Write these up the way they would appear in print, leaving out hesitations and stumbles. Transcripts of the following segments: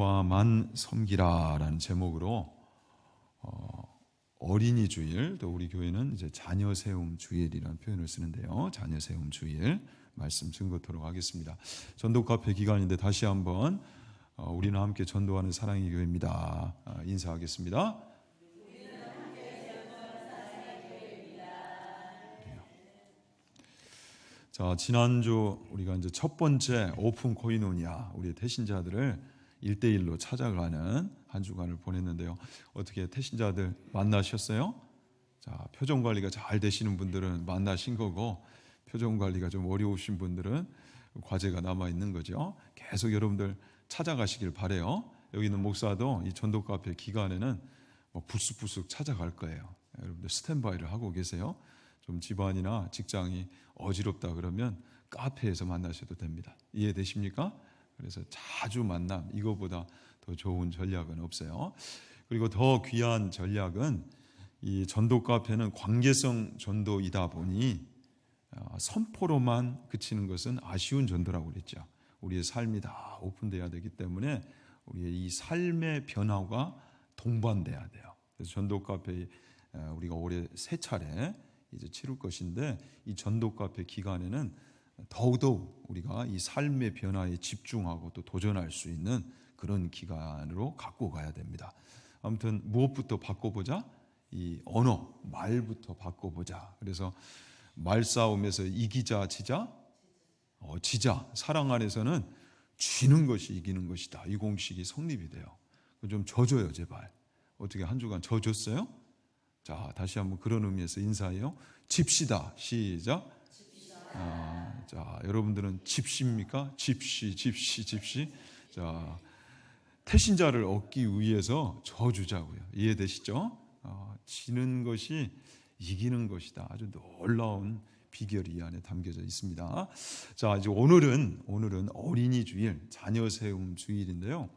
여호와만 섬기라라는 제목으로 어린이 주일, 또 우리 교회는 이제 자녀 세움 주일이라는 표현을 쓰는데요. 자녀 세움 주일 말씀 증거토록 하겠습니다. 전도 카페 기간인데 다시 한번 우리는 함께 전도하는 사랑의 교회입니다. 인사하겠습니다. 자, 지난주 우리가 이제 첫 번째 오픈 코이노니아, 우리의 태신자들을 1대1로 찾아가는 한 주간을 보냈는데요. 어떻게 태신자들 만나셨어요? 자, 표정 관리가 잘 되시는 분들은 만나신 거고, 표정 관리가 좀 어려우신 분들은 과제가 남아 있는 거죠. 계속 여러분들 찾아가시길 바래요. 여기 있는 목사도 이 전도 카페 기간에는 부스부스 찾아갈 거예요. 여러분들 스탠바이를 하고 계세요. 좀 집안이나 직장이 어지럽다 그러면 카페에서 만나셔도 됩니다. 이해되십니까? 그래서 자주 만남, 이거보다 더 좋은 전략은 없어요. 그리고 더 귀한 전략은 이 전도 카페는 관계성 전도이다 보니 선포로만 그치는 것은 아쉬운 전도라고 그랬죠. 우리의 삶이 다 오픈돼야 되기 때문에 우리의 이 삶의 변화가 동반돼야 돼요. 그래서 전도 카페 우리가 올해 3차례 이제 치룰 것인데, 이 전도 카페 기간에는 더더욱 우리가 이 삶의 변화에 집중하고 또 도전할 수 있는 그런 기간으로 갖고 가야 됩니다. 아무튼 무엇부터 바꿔보자? 이 언어, 말부터 바꿔보자. 그래서 말싸움에서 이기자 지자, 지자. 사랑 안에서는 쥐는 것이 이기는 것이다. 이 공식이 성립이 돼요. 좀 져줘요, 제발. 어떻게 한 주간 져줬어요? 자, 다시 한번 그런 의미에서 인사해요. 집시다. 시작. 자, 여러분들은 집시입니까? 집시. 자, 태신자를 얻기 위해서 져주자고요. 이해되시죠? 지는 것이 이기는 것이다. 아주 놀라운 비결이 이 안에 담겨져 있습니다. 자, 이제 오늘은 어린이 주일, 자녀 세움 주일인데요.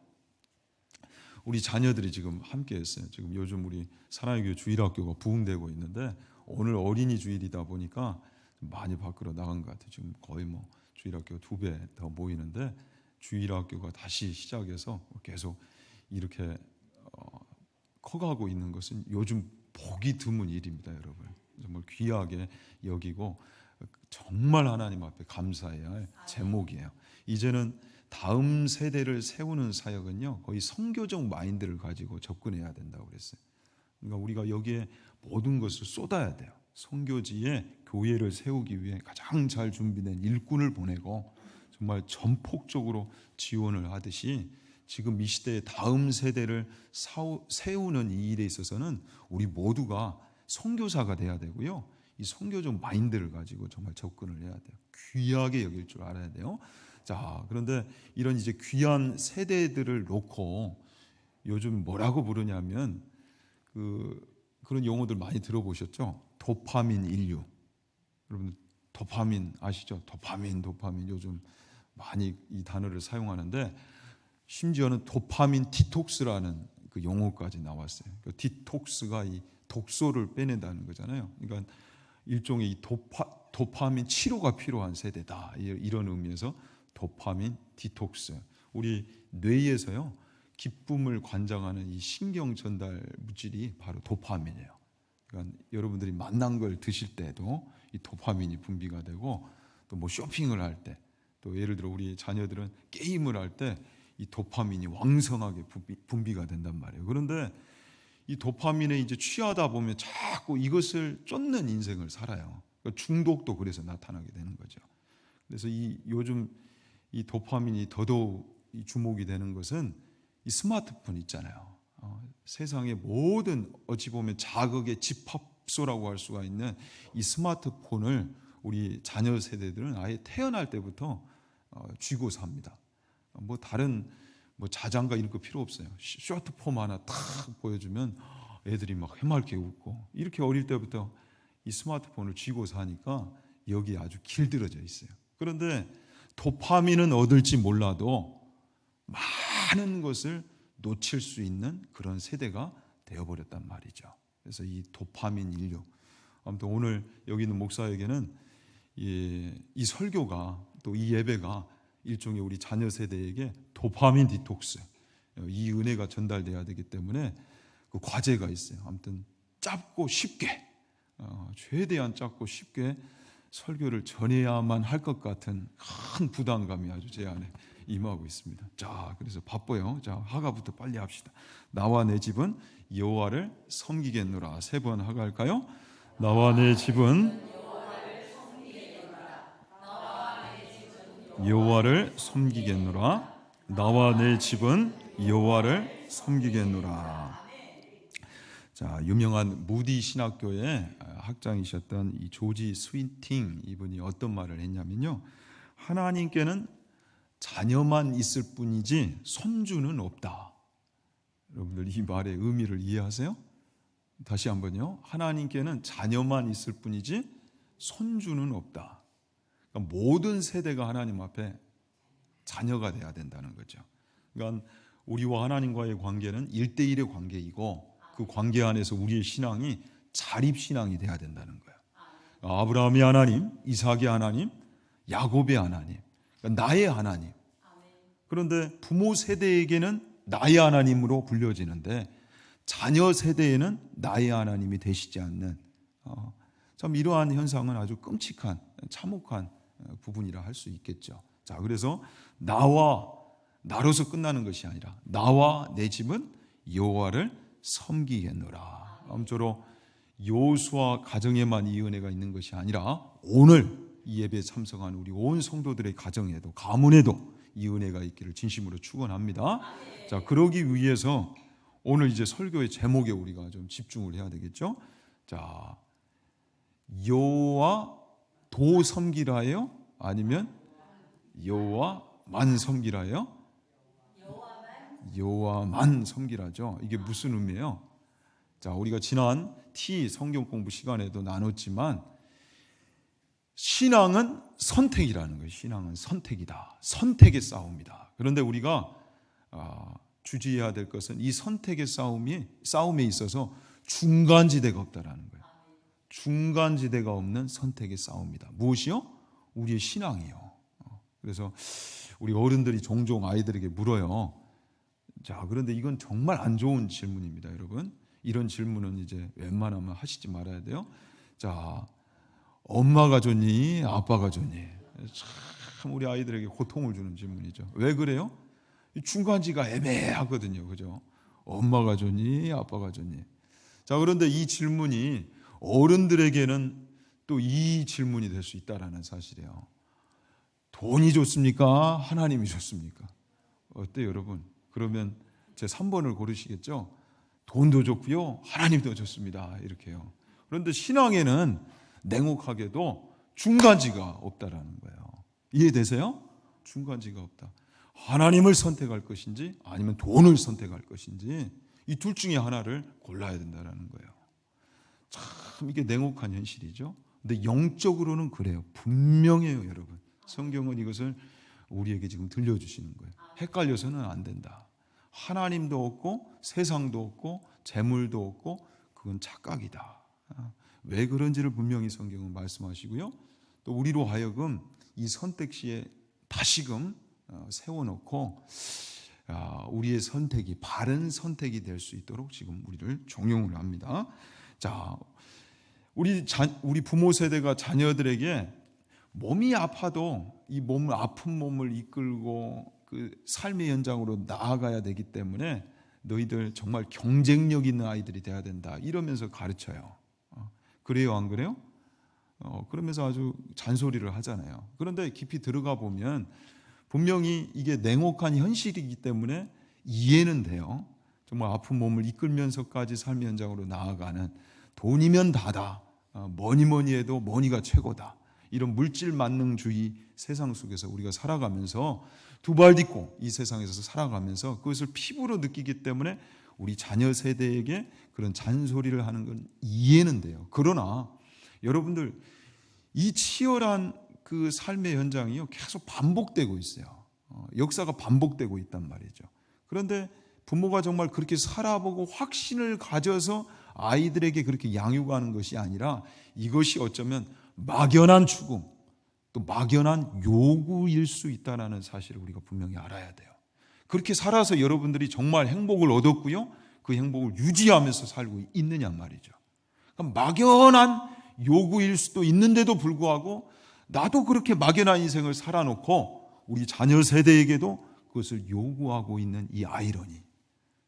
우리 자녀들이 지금 함께 했어요. 지금 요즘 우리 사랑의 교회 주일학교가 부흥되고 있는데, 오늘 어린이 주일이다 보니까 많이 밖으로 나간 것 같아요. 지금 거의 주일학교 2배 더 모이는데, 주일학교가 다시 시작해서 계속 이렇게 커가고 있는 것은 요즘 보기 드문 일입니다, 여러분. 정말 귀하게 여기고 정말 하나님 앞에 감사해야 할 제목이에요. 이제는 다음 세대를 세우는 사역은요, 거의 선교적 마인드를 가지고 접근해야 된다고 그랬어요. 그러니까 우리가 여기에 모든 것을 쏟아야 돼요. 선교지에 교회를 세우기 위해 가장 잘 준비된 일꾼을 보내고 정말 전폭적으로 지원을 하듯이, 지금 이 시대의 다음 세대를 세우는 이 일에 있어서는 우리 모두가 선교사가 돼야 되고요. 이 선교적 마인드를 가지고 정말 접근을 해야 돼요. 귀하게 여길 줄 알아야 돼요. 자, 그런데 이런 이제 귀한 세대들을 놓고 요즘 뭐라고 부르냐면 그런 용어들 많이 들어보셨죠? 도파민 인류. 여러분 도파민 아시죠? 도파민 요즘 많이 이 단어를 사용하는데, 심지어는 도파민 디톡스라는 그 용어까지 나왔어요. 그 디톡스가 이 독소를 빼낸다는 거잖아요. 그러니까 일종의 이 도파민 치료가 필요한 세대다, 이런 의미에서 도파민 디톡스. 우리 뇌에서요, 기쁨을 관장하는 이 신경 전달 물질이 바로 도파민이에요. 그러니까 여러분들이 맛난 걸 드실 때도 이 도파민이 분비가 되고, 또 쇼핑을 할 때, 또 예를 들어 우리 자녀들은 게임을 할 때 이 도파민이 왕성하게 분비가 된단 말이에요. 그런데 이 도파민에 이제 취하다 보면 자꾸 이것을 쫓는 인생을 살아요. 그러니까 중독도 그래서 나타나게 되는 거죠. 그래서 요즘 이 도파민이 더더욱 이 주목이 되는 것은 이 스마트폰 있잖아요. 세상의 모든 어찌 보면 자극의 집합소라고 할 수가 있는 이 스마트폰을 우리 자녀 세대들은 아예 태어날 때부터 쥐고 삽니다. 다른 자장가 이런 거 필요 없어요. 쇼트폼 하나 탁 보여주면 애들이 막 해맑게 웃고, 이렇게 어릴 때부터 이 스마트폰을 쥐고 사니까 여기에 아주 길들어져 있어요. 그런데 도파민은 얻을지 몰라도 많은 것을 놓칠 수 있는 그런 세대가 되어버렸단 말이죠. 그래서 이 도파민 인류. 아무튼 오늘 여기 있는 목사에게는 이 설교가, 또 이 예배가 일종의 우리 자녀 세대에게 도파민 디톡스, 이 은혜가 전달돼야 되기 때문에 그 과제가 있어요. 아무튼 짧고 쉽게, 최대한 짧고 쉽게 설교를 전해야만 할 것 같은 큰 부담감이 아주 제 안에 임하고 있습니다. 자, 그래서 바빠요. 자, 하가부터 빨리 합시다. 나와 내 집은 여호와를 섬기겠노라. 3번 하가 할까요? 나와 내 집은 여호와를 섬기겠노라. 나와 내 집은 여호와를 섬기겠노라. 자, 유명한 무디 신학교의 학장이셨던 이 조지 스위팅, 이분이 어떤 말을 했냐면요, 하나님께는 자녀만 있을 뿐이지 손주는 없다. 여러분들 이 말의 의미를 이해하세요? 다시 한번요. 하나님께는 자녀만 있을 뿐이지 손주는 없다. 그러니까 모든 세대가 하나님 앞에 자녀가 돼야 된다는 거죠. 그러니까 우리와 하나님과의 관계는 1대1의 관계이고, 그 관계 안에서 우리의 신앙이 자립신앙이 돼야 된다는 거예요. 아브라함의 하나님, 이삭의 하나님, 야곱의 하나님, 그러니까 나의 하나님. 그런데 부모 세대에게는 나의 하나님으로 불려지는데 자녀 세대에는 나의 하나님이 되시지 않는, 참 이러한 현상은 아주 끔찍한, 참혹한 부분이라 할 수 있겠죠. 자, 그래서 나로서 끝나는 것이 아니라 나와 내 집은 여호와를 섬기겠노라. 아무쪼록 여호수아 가정에만 이 은혜가 있는 것이 아니라 오늘 이 예배에 참석한 우리 온 성도들의 가정에도, 가문에도 이 은혜가 있기를 진심으로 축원합니다. 자, 그러기 위해서 오늘 이제 설교의 제목에 우리가 좀 집중을 해야 되겠죠. 자, 여호와 도 섬기라예요? 아니면 여호와만 섬기라예요? 여호와만 섬기라죠. 이게 무슨 의미예요? 자, 우리가 지난 T 성경 공부 시간에도 나눴지만 신앙은 선택이라는 거예요. 신앙은 선택이다. 선택의 싸움이다. 그런데 우리가 주의해야 될 것은 이 선택의 싸움에 있어서 중간지대가 없다라는 거예요. 중간지대가 없는 선택의 싸움이다. 무엇이요? 우리의 신앙이요. 그래서 우리 어른들이 종종 아이들에게 물어요. 자, 그런데 이건 정말 안 좋은 질문입니다, 여러분. 이런 질문은 이제 웬만하면 하시지 말아야 돼요. 자, 엄마가 좋니? 아빠가 좋니? 참 우리 아이들에게 고통을 주는 질문이죠. 왜 그래요? 중간지가 애매하거든요, 그죠? 엄마가 좋니? 아빠가 좋니? 자, 그런데 이 질문이 어른들에게는 또 이 질문이 될 수 있다라는 사실이에요. 돈이 좋습니까? 하나님이 좋습니까? 어때요, 여러분? 그러면 제 3번을 고르시겠죠? 돈도 좋고요, 하나님도 좋습니다. 이렇게요. 그런데 신앙에는 냉혹하게도 중간지가 없다라는 거예요. 이해되세요? 중간지가 없다. 하나님을 선택할 것인지 아니면 돈을 선택할 것인지 이 둘 중에 하나를 골라야 된다는 거예요. 참 이게 냉혹한 현실이죠. 근데 영적으로는 그래요. 분명해요, 여러분. 성경은 이것을 우리에게 지금 들려주시는 거예요. 헷갈려서는 안 된다. 하나님도 없고 세상도 없고 재물도 없고 그건 착각이다. 왜 그런지를 분명히 성경은 말씀하시고요. 또 우리로 하여금 이 선택시에 다시금 세워놓고 우리의 선택이 바른 선택이 될 수 있도록 지금 우리를 종용을 합니다. 자, 우리 부모 세대가 자녀들에게 몸이 아파도 이 아픈 몸을 이끌고 그 삶의 현장으로 나아가야 되기 때문에 너희들 정말 경쟁력 있는 아이들이 돼야 된다 이러면서 가르쳐요. 그래요, 안 그래요? 그러면서 아주 잔소리를 하잖아요. 그런데 깊이 들어가 보면 분명히 이게 냉혹한 현실이기 때문에 이해는 돼요. 정말 아픈 몸을 이끌면서까지 삶의 현장으로 나아가는, 돈이면 다다, 뭐니 해도 머니가 최고다, 이런 물질 만능주의 세상 속에서 우리가 살아가면서 두 발 딛고 이 세상에서 살아가면서 그것을 피부로 느끼기 때문에 우리 자녀 세대에게 그런 잔소리를 하는 건 이해는 돼요. 그러나 여러분들 이 치열한 그 삶의 현장이요 계속 반복되고 있어요. 역사가 반복되고 있단 말이죠. 그런데 부모가 정말 그렇게 살아보고 확신을 가져서 아이들에게 그렇게 양육하는 것이 아니라 이것이 어쩌면 막연한 추궁, 또 막연한 요구일 수 있다는 사실을 우리가 분명히 알아야 돼요. 그렇게 살아서 여러분들이 정말 행복을 얻었고요, 그 행복을 유지하면서 살고 있느냐 말이죠. 그러니까 막연한 요구일 수도 있는데도 불구하고 나도 그렇게 막연한 인생을 살아놓고 우리 자녀 세대에게도 그것을 요구하고 있는 이 아이러니,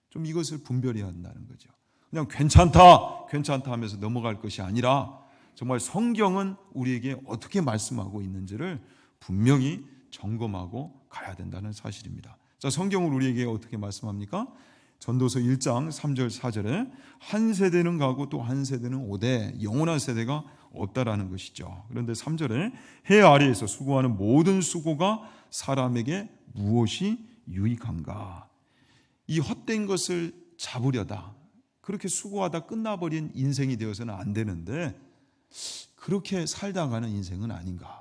좀 이것을 분별해야 한다는 거죠. 그냥 괜찮다 하면서 넘어갈 것이 아니라 정말 성경은 우리에게 어떻게 말씀하고 있는지를 분명히 점검하고 가야 된다는 사실입니다. 자, 성경은 우리에게 어떻게 말씀합니까? 전도서 1장 3절 4절에 한 세대는 가고 또 한 세대는 오되 영원한 세대가 없다라는 것이죠. 그런데 3절에 해 아래에서 수고하는 모든 수고가 사람에게 무엇이 유익한가? 이 헛된 것을 잡으려다 그렇게 수고하다 끝나버린 인생이 되어서는 안 되는데 그렇게 살다가는 인생은 아닌가?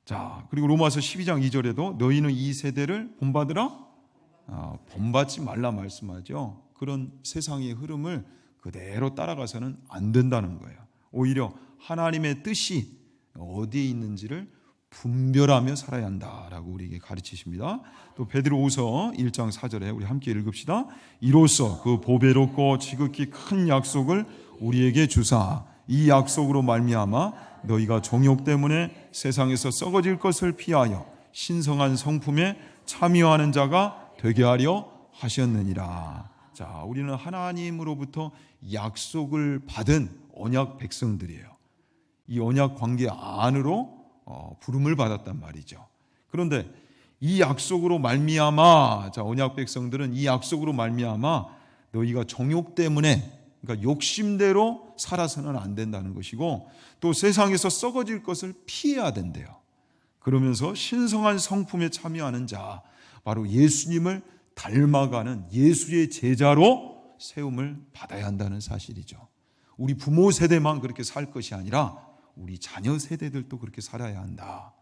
자, 그리고 로마서 12장 2절에도 너희는 이 세대를 본받으라? 본받지 말라 말씀하죠. 그런 세상의 흐름을 그대로 따라가서는 안 된다는 거예요. 오히려 하나님의 뜻이 어디에 있는지를 분별하며 살아야 한다라고 우리에게 가르치십니다. 또 베드로후서 1장 4절에 우리 함께 읽읍시다. 이로써 그 보배롭고 지극히 큰 약속을 우리에게 주사 이 약속으로 말미암아 너희가 정욕 때문에 세상에서 썩어질 것을 피하여 신성한 성품에 참여하는 자가 되게 하려 하셨느니라. 자, 우리는 하나님으로부터 약속을 받은 언약 백성들이에요. 이 언약 관계 안으로 부름을 받았단 말이죠. 그런데 이 약속으로 말미암아, 자, 언약 백성들은 이 약속으로 말미암아 너희가 정욕 때문에, 그러니까 욕심대로 살아서는 안 된다는 것이고, 또 세상에서 썩어질 것을 피해야 된대요. 그러면서 신성한 성품에 참여하는 자, 바로 예수님을 닮아가는 예수의 제자로 세움을 받아야 한다는 사실이죠. 우리 부모 세대만 그렇게 살 것이 아니라 우리 자녀 세대들도 그렇게 살아야 한다.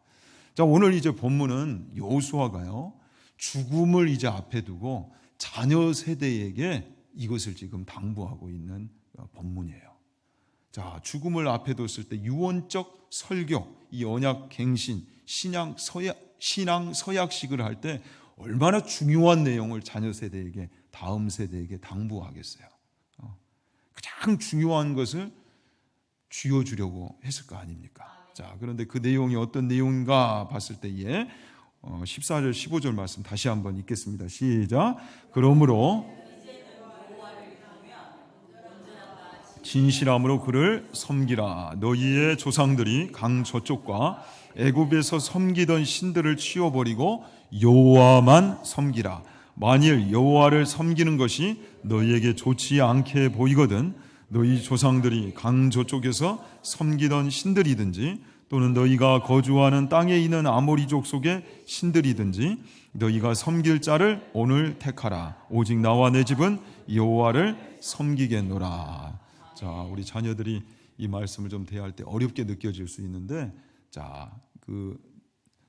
자, 오늘 이제 본문은 여호수아가요, 죽음을 이제 앞에 두고 자녀 세대에게 이것을 지금 당부하고 있는 본문이에요. 자, 죽음을 앞에 뒀을 때 유언적 설교, 이 언약 갱신, 신앙 서약식을 할 때 얼마나 중요한 내용을 자녀 세대에게, 다음 세대에게 당부하겠어요. 가장 중요한 것을 쥐어주려고 했을 거 아닙니까? 자, 그런데 그 내용이 어떤 내용인가 봤을 때에 14절 15절 말씀 다시 한번 읽겠습니다. 시작. 그러므로 진실함으로 그를 섬기라. 너희의 조상들이 강 저쪽과 애굽에서 섬기던 신들을 치워버리고 여호와만 섬기라. 만일 여호와를 섬기는 것이 너희에게 좋지 않게 보이거든 너희 조상들이 강 저쪽에서 섬기던 신들이든지 또는 너희가 거주하는 땅에 있는 아모리족 속의 신들이든지 너희가 섬길 자를 오늘 택하라. 오직 나와 내 집은 여호와를 섬기겠노라. 자, 우리 자녀들이 이 말씀을 좀 대할 때 어렵게 느껴질 수 있는데, 자, 그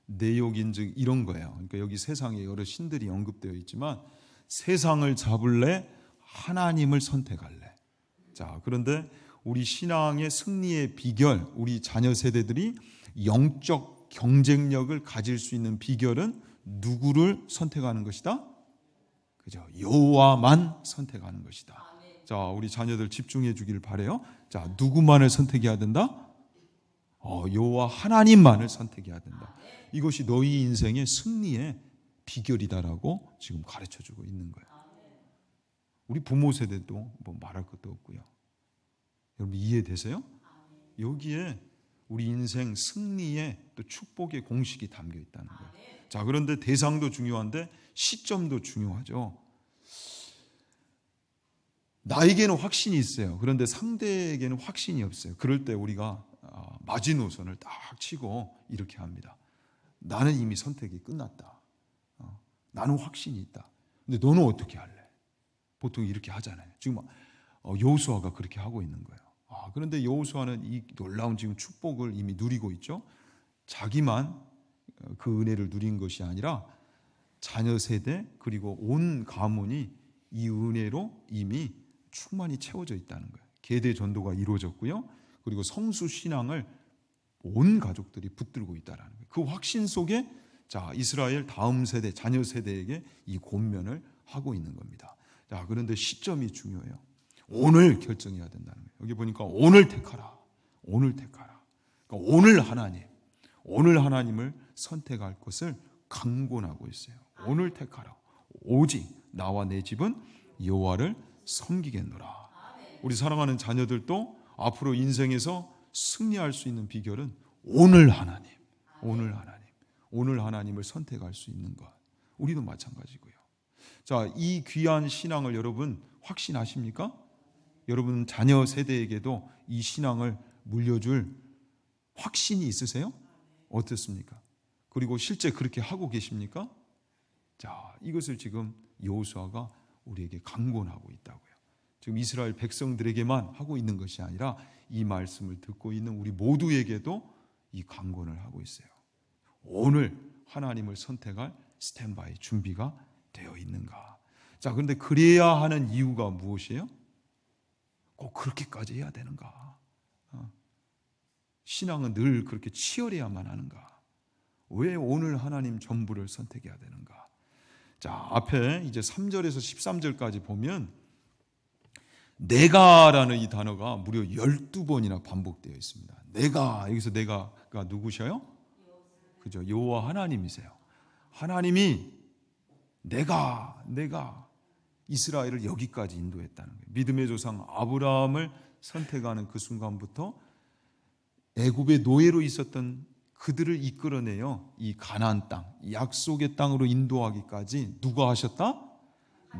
내용인즉 이런 거예요. 그러니까 여기 세상에 여러 신들이 언급되어 있지만 세상을 잡을래? 하나님을 선택할래? 자, 그런데 우리 신앙의 승리의 비결, 우리 자녀 세대들이 영적 경쟁력을 가질 수 있는 비결은 누구를 선택하는 것이다? 그죠? 여호와만 선택하는 것이다. 자, 우리 자녀들 집중해 주길 바래요. 자, 누구만을 선택해야 된다? 여호와 하나님만을 선택해야 된다. 이것이 너희 인생의 승리의 비결이다라고 지금 가르쳐 주고 있는 거예요. 우리 부모 세대도 뭐 말할 것도 없고요. 여러분 이해되세요? 여기에 우리 인생 승리의 또 축복의 공식이 담겨 있다는 거예요. 자, 그런데 대상도 중요한데 시점도 중요하죠. 나에게는 확신이 있어요. 그런데 상대에게는 확신이 없어요. 그럴 때 우리가 마지노선을 딱 치고 이렇게 합니다. 나는 이미 선택이 끝났다. 나는 확신이 있다. 근데 너는 어떻게 할래? 보통 이렇게 하잖아요. 지금 여호수아가 그렇게 하고 있는 거예요. 그런데 여호수아는 이 놀라운 지금 축복을 이미 누리고 있죠. 자기만 그 은혜를 누린 것이 아니라 자녀 세대 그리고 온 가문이 이 은혜로 이미 충만히 채워져 있다는 거예요. 계대 전도가 이루어졌고요. 그리고 성수 신앙을 온 가족들이 붙들고 있다는 거예요. 그 확신 속에 자, 이스라엘 다음 세대, 자녀 세대에게 이 권면을 하고 있는 겁니다. 자, 그런데 시점이 중요해요. 오늘 결정해야 된다는 거예요. 여기 보니까 오늘 택하라. 오늘 택하라. 그러니까 오늘 하나님을 선택할 것을 강권하고 있어요. 오늘 택하라. 오직 나와 내 집은 여호와를 섬기겠노라. 우리 사랑하는 자녀들도 앞으로 인생에서 승리할 수 있는 비결은 오늘 하나님을 선택할 수 있는 것. 우리도 마찬가지고요. 자, 이 귀한 신앙을 여러분 확신하십니까? 여러분 자녀 세대에게도 이 신앙을 물려줄 확신이 있으세요? 어떻습니까? 그리고 실제 그렇게 하고 계십니까? 자, 이것을 지금 여호수아가 우리에게 강권하고 있다고요. 지금 이스라엘 백성들에게만 하고 있는 것이 아니라 이 말씀을 듣고 있는 우리 모두에게도 이 강권을 하고 있어요. 오늘 하나님을 선택할 스탠바이 준비가 되어 있는가? 자, 그런데 그래야 하는 이유가 무엇이에요? 꼭 그렇게까지 해야 되는가? 신앙은 늘 그렇게 치열해야만 하는가? 왜 오늘 하나님 전부를 선택해야 되는가? 자, 앞에 이제 3절에서 13절까지 보면 내가라는 이 단어가 무려 12번이나 반복되어 있습니다. 내가, 여기서 내가가 누구셔요? 그죠? 여호와 하나님이세요. 하나님이 내가 이스라엘을 여기까지 인도했다는 거예요. 믿음의 조상 아브라함을 선택하는 그 순간부터 애굽의 노예로 있었던 그들을 이끌어내요. 이 가나안 땅, 약속의 땅으로 인도하기까지 누가 하셨다?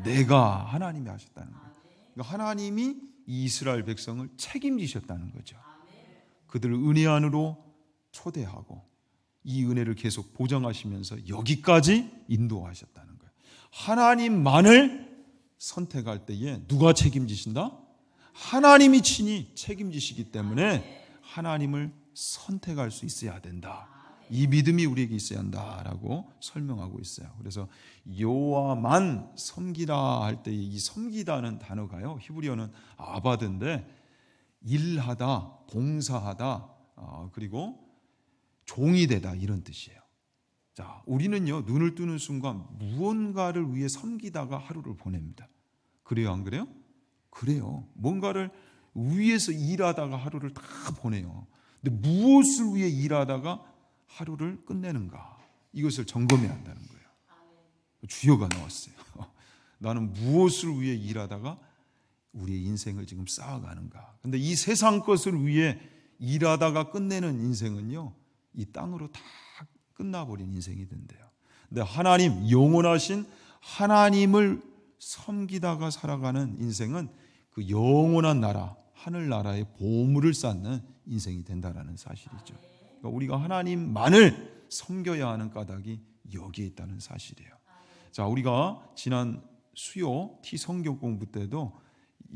내가 하나님이 하셨다는 거예요. 그러니까 하나님이 이 이스라엘 백성을 책임지셨다는 거죠. 그들을 은혜 안으로 초대하고 이 은혜를 계속 보장하시면서 여기까지 인도하셨다는 거예요. 하나님만을 선택할 때에 누가 책임지신다? 하나님이 친히 책임지시기 때문에 하나님을 선택할 수 있어야 된다. 이 믿음이 우리에게 있어야 한다라고 설명하고 있어요. 그래서 여호와만 섬기라 할 때 이 섬기다는 단어가요, 히브리어는 아바드인데 일하다, 봉사하다, 그리고 종이 되다 이런 뜻이에요. 자, 우리는요 눈을 뜨는 순간 무언가를 위해 섬기다가 하루를 보냅니다. 그래요, 안 그래요? 그래요. 뭔가를 위해서 일하다가 하루를 다 보내요. 근데 무엇을 위해 일하다가 하루를 끝내는가? 이것을 점검해야 한다는 거예요. 주여가 나왔어요. 나는 무엇을 위해 일하다가 우리의 인생을 지금 쌓아가는가? 근데 이 세상 것을 위해 일하다가 끝내는 인생은요, 이 땅으로 다 끝나버린 인생이 된대요. 근데 하나님, 영원하신 하나님을 섬기다가 살아가는 인생은 그 영원한 나라, 하늘나라의 보물을 쌓는 인생이 된다는 사실이죠. 그러니까 우리가 하나님만을 섬겨야 하는 까닭이 여기에 있다는 사실이에요. 자, 우리가 지난 수요 성경 공부 때도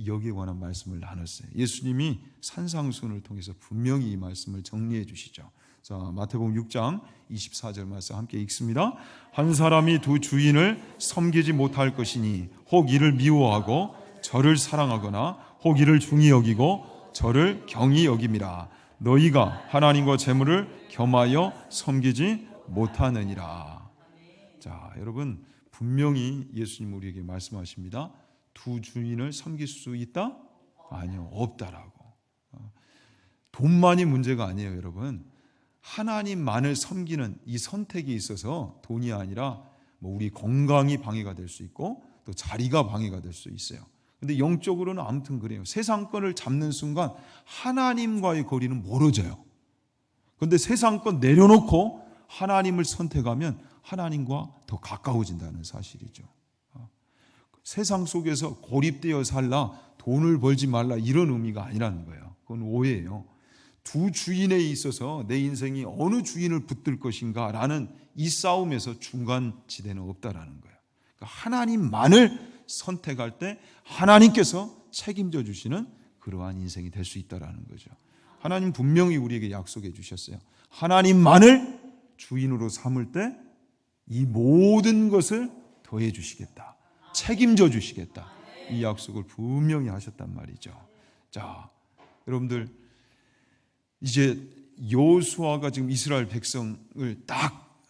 여기에 관한 말씀을 나눴어요. 예수님이 산상수훈을 통해서 분명히 이 말씀을 정리해 주시죠. 자, 마태복음 6장 24절 말씀 함께 읽습니다. 한 사람이 두 주인을 섬기지 못할 것이니 혹 이를 미워하고 저를 사랑하거나 혹 이를 중히 여기고 저를 경히 여김이라. 너희가 하나님과 재물을 겸하여 섬기지 못하느니라. 자, 여러분 분명히 예수님 우리에게 말씀하십니다. 두 주인을 섬길 수 있다? 아니요, 없다라고. 돈만이 문제가 아니에요, 여러분. 하나님만을 섬기는 이 선택에 있어서 돈이 아니라 우리 건강이 방해가 될 수 있고 또 자리가 방해가 될 수 있어요. 근데 영적으로는 아무튼 그래요. 세상권을 잡는 순간 하나님과의 거리는 멀어져요. 그런데 세상권 내려놓고 하나님을 선택하면 하나님과 더 가까워진다는 사실이죠. 세상 속에서 고립되어 살라, 돈을 벌지 말라 이런 의미가 아니라는 거예요. 그건 오해예요. 두 주인에 있어서 내 인생이 어느 주인을 붙들 것인가 라는 이 싸움에서 중간지대는 없다라는 거예요. 그러니까 하나님만을 선택할 때 하나님께서 책임져 주시는 그러한 인생이 될 수 있다라는 거죠. 하나님 분명히 우리에게 약속해 주셨어요. 하나님만을 주인으로 삼을 때 이 모든 것을 더해 주시겠다. 책임져 주시겠다. 이 약속을 분명히 하셨단 말이죠. 자, 여러분들 이제 여호수아가 지금 이스라엘 백성을 딱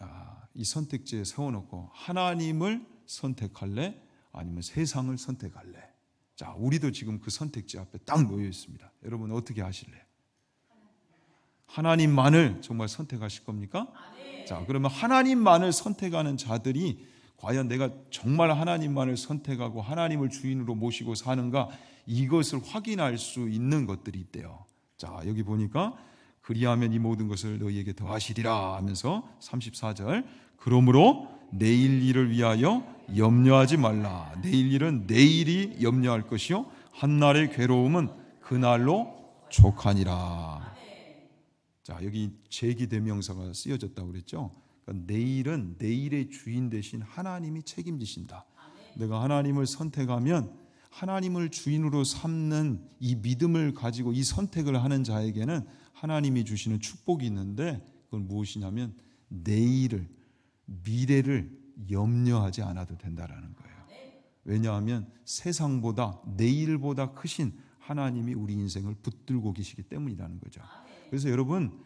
이 선택지에 세워놓고 하나님을 선택할래? 아니면 세상을 선택할래? 자, 우리도 지금 그 선택지 앞에 딱 놓여 있습니다. 여러분 어떻게 하실래요? 하나님만을 정말 선택하실 겁니까? 자, 그러면 하나님만을 선택하는 자들이 과연 내가 정말 하나님만을 선택하고 하나님을 주인으로 모시고 사는가, 이것을 확인할 수 있는 것들이 있대요. 자, 여기 보니까 그리하면 이 모든 것을 너희에게 더하시리라 하면서 34절, 그러므로 내일 일을 위하여 염려하지 말라. 내일 일은 내일이 염려할 것이요 한날의 괴로움은 그날로 족하니라. 자, 여기 제기대명사가 쓰여졌다고 그랬죠. 그러니까 내일은 내일의 주인 대신 하나님이 책임지신다. 내가 하나님을 선택하면 하나님을 주인으로 삼는 이 믿음을 가지고 이 선택을 하는 자에게는 하나님이 주시는 축복이 있는데, 그건 무엇이냐면 내일을, 미래를 염려하지 않아도 된다라는 거예요. 왜냐하면 세상보다 내일보다 크신 하나님이 우리 인생을 붙들고 계시기 때문이라는 거죠. 그래서 여러분,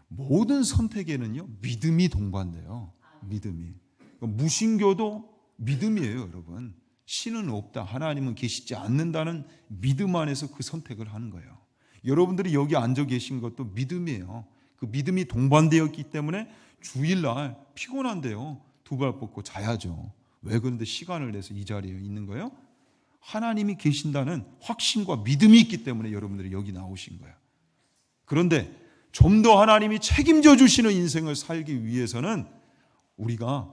모든 선택에는요 믿음이 동반돼요. 믿음이. 무신교도 믿음이에요, 여러분. 신은 없다, 하나님은 계시지 않는다는 믿음 안에서 그 선택을 하는 거예요. 여러분들이 여기 앉아 계신 것도 믿음이에요. 그 믿음이 동반되었기 때문에 주일날 피곤한데요, 두 발 뻗고 자야죠. 왜 그런데 시간을 내서 이 자리에 있는 거예요? 하나님이 계신다는 확신과 믿음이 있기 때문에 여러분들이 여기 나오신 거예요. 그런데 좀 더 하나님이 책임져 주시는 인생을 살기 위해서는 우리가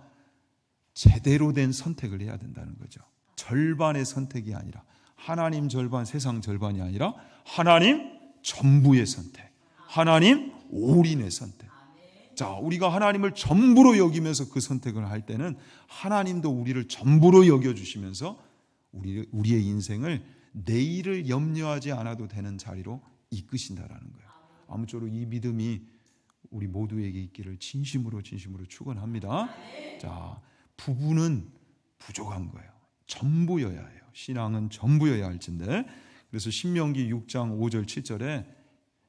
제대로 된 선택을 해야 된다는 거죠. 절반의 선택이 아니라, 하나님 절반 세상 절반이 아니라 하나님 전부의 선택, 하나님 올인의 선택. 자, 우리가 하나님을 전부로 여기면서 그 선택을 할 때는 하나님도 우리를 전부로 여겨주시면서 우리의 인생을 내일을 염려하지 않아도 되는 자리로 이끄신다라는 거예요. 아무쪼록 이 믿음이 우리 모두에게 있기를 진심으로 축원합니다. 자, 부부는 부족한 거예요. 전부여야 해요. 신앙은 전부여야 할진데, 그래서 신명기 6장 5절 7절에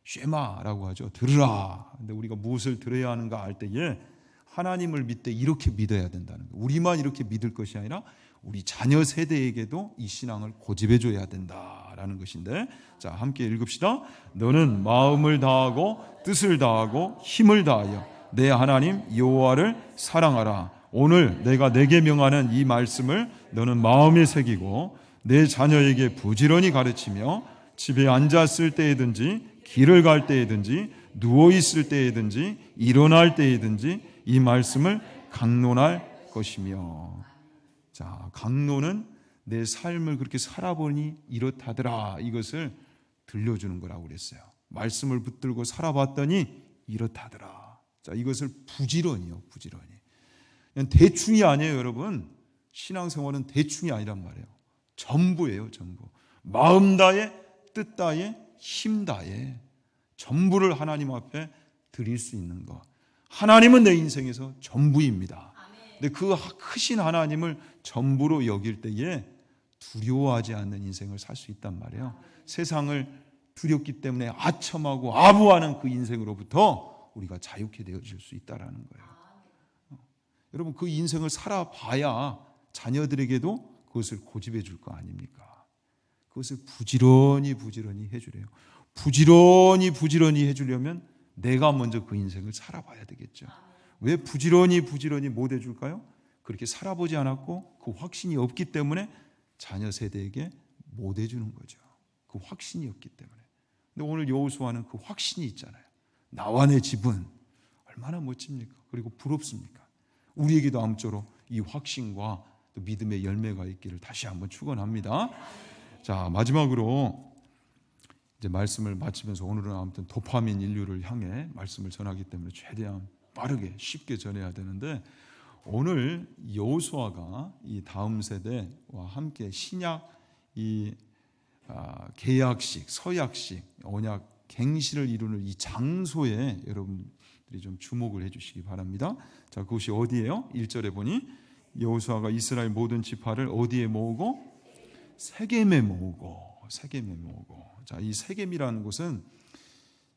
쉐마라고 하죠. 들으라. 근데 우리가 무엇을 들어야 하는가 할 때에 하나님을 믿되 이렇게 믿어야 된다는 거예요. 우리만 이렇게 믿을 것이 아니라 우리 자녀 세대에게도 이 신앙을 고집해 줘야 된다라는 것인데, 자, 함께 읽읍시다. 너는 마음을 다하고 뜻을 다하고 힘을 다하여 내 하나님 여호와를 사랑하라. 오늘 내가 내게 명하는 이 말씀을 너는 마음에 새기고 내 자녀에게 부지런히 가르치며 집에 앉았을 때에든지 길을 갈 때에든지 누워 있을 때에든지 일어날 때에든지 이 말씀을 강론할 것이며. 자, 강론은 내 삶을 그렇게 살아보니 이렇다더라, 이것을 들려주는 거라고 그랬어요. 말씀을 붙들고 살아봤더니 이렇다더라. 자, 이것을 부지런히요, 부지런히. 그냥 대충이 아니에요, 여러분. 신앙생활은 대충이 아니란 말이에요. 전부예요, 전부. 마음 다해, 뜻 다해, 힘 다해 전부를 하나님 앞에 드릴 수 있는 것. 하나님은 내 인생에서 전부입니다. 근데 그 크신 하나님을 전부로 여길 때에 두려워하지 않는 인생을 살 수 있단 말이에요. 세상을 두렵기 때문에 아첨하고 아부하는 그 인생으로부터 우리가 자유케 되어질 수 있다는 거예요. 여러분, 그 인생을 살아봐야 자녀들에게도 그것을 고집해 줄 거 아닙니까? 그것을 부지런히 해주래요. 부지런히 해주려면 내가 먼저 그 인생을 살아봐야 되겠죠. 왜 부지런히 못 해줄까요? 그렇게 살아보지 않았고 그 확신이 없기 때문에 자녀 세대에게 못 해주는 거죠. 그 확신이 없기 때문에. 근데 오늘 여호수아는 그 확신이 있잖아요. 나와 내 집은 얼마나 멋집니까? 그리고 부럽습니까? 우리에게도 아무쪼록 이 확신과 또 믿음의 열매가 있기를 다시 한번 축원합니다. 자, 마지막으로 이제 말씀을 마치면서 오늘은 아무튼 도파민 인류를 향해 말씀을 전하기 때문에 최대한 빠르게 쉽게 전해야 되는데, 오늘 여호수아가 이 다음 세대와 함께 신약 이 개약식, 서약식, 언약, 갱신을 이루는 이 장소에 여러분들이 좀 주목을 해주시기 바랍니다. 자, 그것이 어디예요? 1절에 보니 여호수아가 이스라엘 모든 지파를 어디에 모으고? 세겜에 모으고. 자, 이 세겜이라는 곳은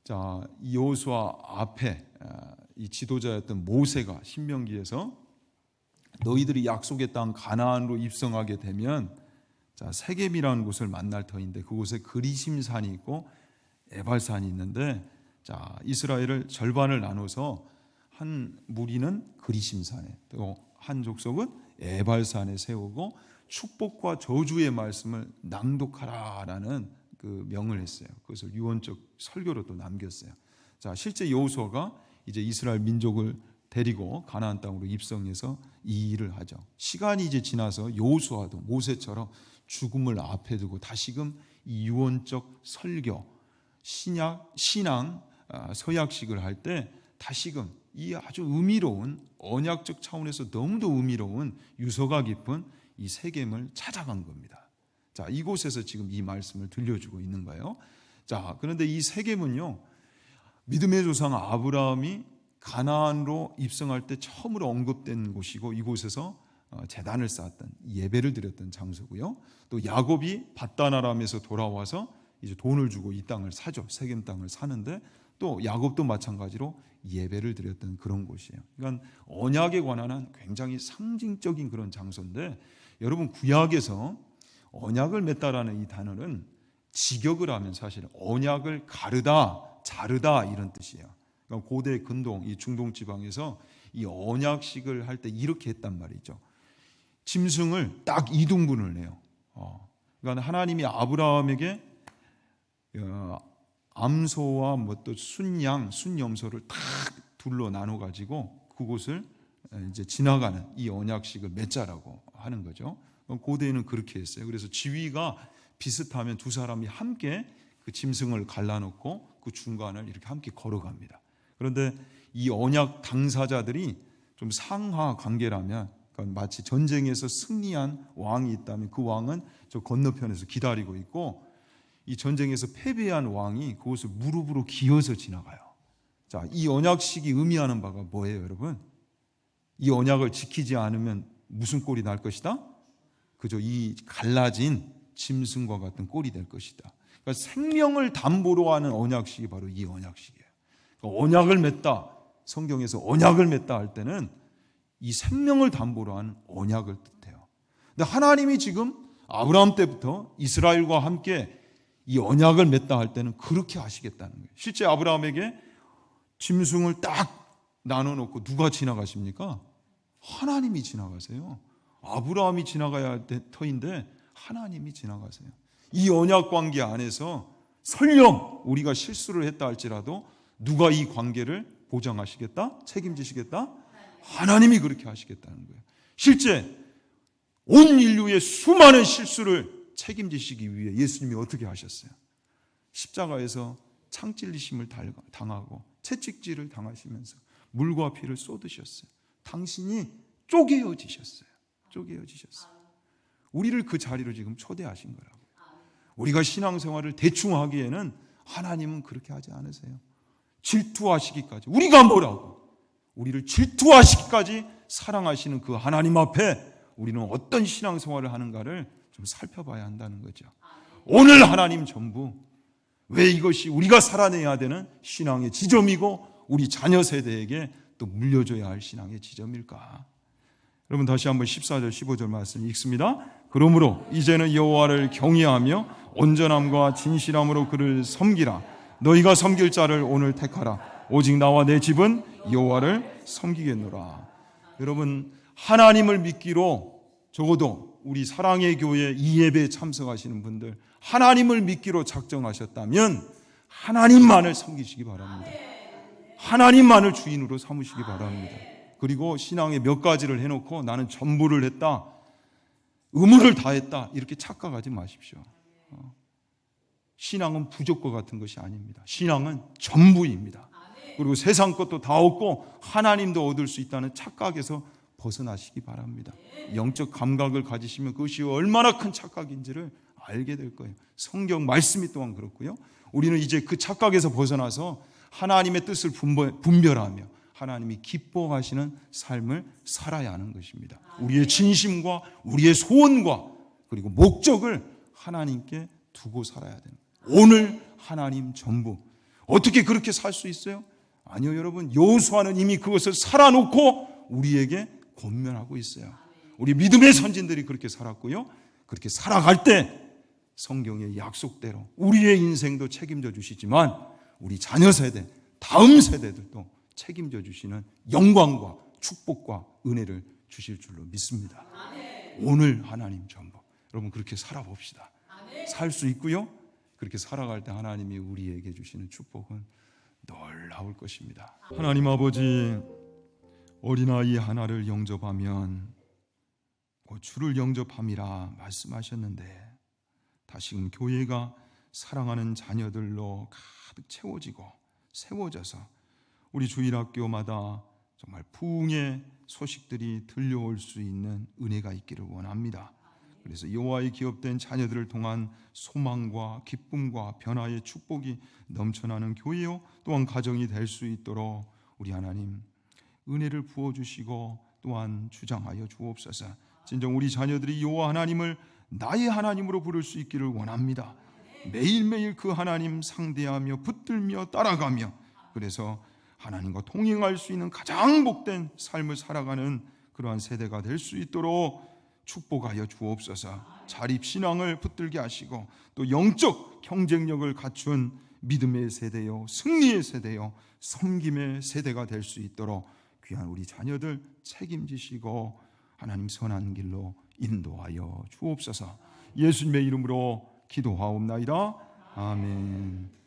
자, 이 여호수아 앞에 이 지도자였던 모세가 신명기에서 너희들이 약속의 땅 가나안으로 입성하게 되면 자, 세겜이라는 곳을 만날 터인데 그곳에 그리심산이 있고 에발산이 있는데 자, 이스라엘을 절반을 나눠서 한 무리는 그리심산에 또 한 족속은 에발산에 세우고 축복과 저주의 말씀을 낭독하라라는 그 명을 했어요. 그것을 유언적 설교로 또 남겼어요. 자, 실제 여호수아가 이제 이스라엘 민족을 데리고 가나안 땅으로 입성해서 이 일을 하죠. 시간이 이제 지나서 여호수아도 모세처럼 죽음을 앞에 두고 다시금 이 유언적 설교, 신앙, 서약식을 할 때 다시금 이 아주 의미로운 언약적 차원에서 너무도 의미로운 유서가 깊은 이 세겜을 찾아간 겁니다. 자, 이곳에서 지금 이 말씀을 들려주고 있는 거예요. 자, 그런데 이 세겜은요, 믿음의 조상 아브라함이 가나안으로 입성할 때 처음으로 언급된 곳이고 이곳에서 제단을 쌓았던 예배를 드렸던 장소고요. 또 야곱이 밧단아람에서 돌아와서 이제 돈을 주고 이 땅을 사죠. 세겜 땅을 사는데 또 야곱도 마찬가지로 예배를 드렸던 그런 곳이에요. 그러니까 언약에 관한 한 굉장히 상징적인 그런 장소인데 여러분 구약에서 언약을 맺다라는 이 단어는 직역을 하면 사실 언약을 가르다, 자르다 이런 뜻이에요. 그러니까 고대 근동, 이 중동 지방에서 이 언약식을 할 때 이렇게 했단 말이죠. 짐승을 딱 2등분을 해요. 그러니까 하나님이 아브라함에게 암소와 뭐 또 순양, 순염소를 딱 둘로 나눠 가지고 그곳을 이제 지나가는 이 언약식을 맺자라고 하는 거죠. 고대에는 그렇게 했어요. 그래서 지위가 비슷하면 두 사람이 함께 그 짐승을 갈라놓고 그 중간을 이렇게 함께 걸어갑니다. 그런데 이 언약 당사자들이 좀 상하 관계라면, 그러니까 마치 전쟁에서 승리한 왕이 있다면 그 왕은 저 건너편에서 기다리고 있고 이 전쟁에서 패배한 왕이 그곳을 무릎으로 기어서 지나가요. 자, 이 언약식이 의미하는 바가 뭐예요, 여러분? 이 언약을 지키지 않으면 무슨 꼴이 날 것이다? 그저 이 갈라진 짐승과 같은 꼴이 될 것이다. 그러니까 생명을 담보로 하는 언약식이 바로 이 언약식이에요. 그러니까 언약을 맺다, 성경에서 언약을 맺다 할 때는 이 생명을 담보로 하는 언약을 뜻해요. 근데 하나님이 지금 아브라함 때부터 이스라엘과 함께 이 언약을 맺다 할 때는 그렇게 하시겠다는 거예요. 실제 아브라함에게 짐승을 딱 나눠놓고 누가 지나가십니까? 하나님이 지나가세요. 아브라함이 지나가야 할 터인데 하나님이 지나가세요. 이 언약 관계 안에서 설령 우리가 실수를 했다 할지라도 누가 이 관계를 보장하시겠다? 책임지시겠다? 하나님이 그렇게 하시겠다는 거예요. 실제 온 인류의 수많은 실수를 책임지시기 위해 예수님이 어떻게 하셨어요? 십자가에서 창 찔리심을 당하고 채찍질을 당하시면서 물과 피를 쏟으셨어요. 당신이 쪼개어지셨어요. 우리를 그 자리로 지금 초대하신 거라고요. 우리가 신앙생활을 대충 하기에는 하나님은 그렇게 하지 않으세요. 질투하시기까지, 우리가 뭐라고? 우리를 질투하시기까지 사랑하시는 그 하나님 앞에 우리는 어떤 신앙생활을 하는가를 좀 살펴봐야 한다는 거죠. 오늘 하나님 전부 왜 이것이 우리가 살아내야 되는 신앙의 지점이고 우리 자녀 세대에게 또 물려줘야 할 신앙의 지점일까? 여러분 다시 한번 14절 15절 말씀 읽습니다. 그러므로 이제는 여호와를 경외하며 온전함과 진실함으로 그를 섬기라. 너희가 섬길 자를 오늘 택하라. 오직 나와 내 집은 여호와를 섬기겠노라. 여러분 하나님을 믿기로 적어도 우리 사랑의 교회 이 예배에 참석하시는 분들 하나님을 믿기로 작정하셨다면 하나님만을 섬기시기 바랍니다. 하나님만을 주인으로 삼으시기 바랍니다. 그리고 신앙의 몇 가지를 해놓고 나는 전부를 했다, 의무를 다했다 이렇게 착각하지 마십시오. 신앙은 부족과 같은 것이 아닙니다. 신앙은 전부입니다. 그리고 세상 것도 다 얻고 하나님도 얻을 수 있다는 착각에서 벗어나시기 바랍니다. 영적 감각을 가지시면 그것이 얼마나 큰 착각인지를 알게 될 거예요. 성경 말씀이 또한 그렇고요. 우리는 이제 그 착각에서 벗어나서 하나님의 뜻을 분별하며 하나님이 기뻐하시는 삶을 살아야 하는 것입니다. 우리의 진심과 우리의 소원과 그리고 목적을 하나님께 두고 살아야 되는 거예요. 오늘 하나님 전부, 어떻게 그렇게 살 수 있어요? 아니요, 여러분. 여호수아는 이미 그것을 살아놓고 우리에게 권면하고 있어요. 우리 믿음의 선진들이 그렇게 살았고요. 그렇게 살아갈 때 성경의 약속대로 우리의 인생도 책임져 주시지만 우리 자녀 세대, 다음 세대들도 책임져 주시는 영광과 축복과 은혜를 주실 줄로 믿습니다. 오늘 하나님 전부. 여러분 그렇게 살아봅시다. 살 수 있고요. 그렇게 살아갈 때 하나님이 우리에게 주시는 축복은 놀라울 것입니다. 하나님 아버지, 어린아이 하나를 영접하면 주를 영접함이라 말씀하셨는데 다시금 교회가 사랑하는 자녀들로 가득 채워지고 세워져서 우리 주일학교마다 정말 부흥의 소식들이 들려올 수 있는 은혜가 있기를 원합니다. 그래서 여호와의 기업된 자녀들을 통한 소망과 기쁨과 변화의 축복이 넘쳐나는 교회요 또한 가정이 될 수 있도록 우리 하나님 은혜를 부어주시고 또한 주장하여 주옵소서. 진정 우리 자녀들이 여호와 하나님을 나의 하나님으로 부를 수 있기를 원합니다. 매일매일 그 하나님 상대하며 붙들며 따라가며 그래서 하나님과 동행할 수 있는 가장 복된 삶을 살아가는 그러한 세대가 될 수 있도록 축복하여 주옵소서. 자립신앙을 붙들게 하시고 또 영적 경쟁력을 갖춘 믿음의 세대요 승리의 세대요 섬김의 세대가 될 수 있도록 귀한 우리 자녀들 책임지시고 하나님 선한 길로 인도하여 주옵소서. 예수님의 이름으로 기도하옵나이다. 아멘.